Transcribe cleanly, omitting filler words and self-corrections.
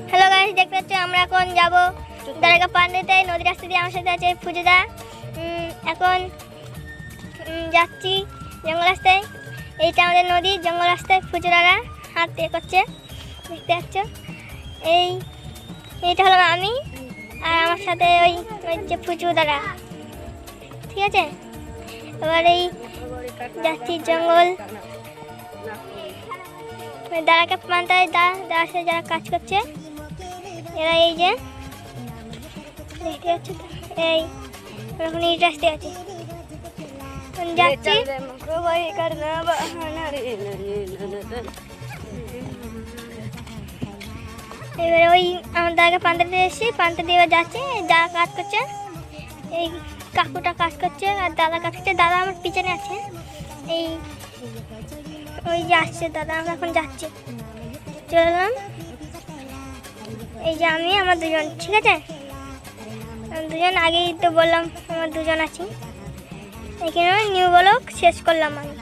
Hello guys, দেখতে পাচ্ছ আমরা এখন যাব দ্বারকা পান্ডেতে। নদী রাস্তা দিয়ে আমার সাথে আছে ফুজুদা। এখন যাচ্ছি জঙ্গল রাস্তায়। এইটা আমাদের নদী, জঙ্গল রাস্তায় ফুজুদারা হাঁটতে করছে, দেখতে পাচ্ছ। এইটা হলো আমি, আর আমার সাথে ওই যে ফুজুদারা, ঠিক আছে। এবার এই যাচ্ছি জঙ্গল দ্বারকা পান্ডায় যারা কাজ করছে এরা, এই যে দেখতে পাচ্ছ। এই এখন এই রাস্তায় আছে, যাচ্ছি। এবারে ওই আমার দাদাকে পান্তাতে এসেছি, পান্তা দিয়ে এবার যাচ্ছে। যারা কাজ করছে, এই কাকুটা কাজ করছে আর দাদা কাজ করছে। দাদা আমার পিছনে আছে, এই ওই যে আসছে দাদা। আমরা এখন যাচ্ছি, চললাম। এই যে আমি, আমার দুজন, ঠিক আছে। দুজন আগেই তো বললাম আমার দুজন আছি। এখানে নিউ ব্লগ শেষ করলাম আমি।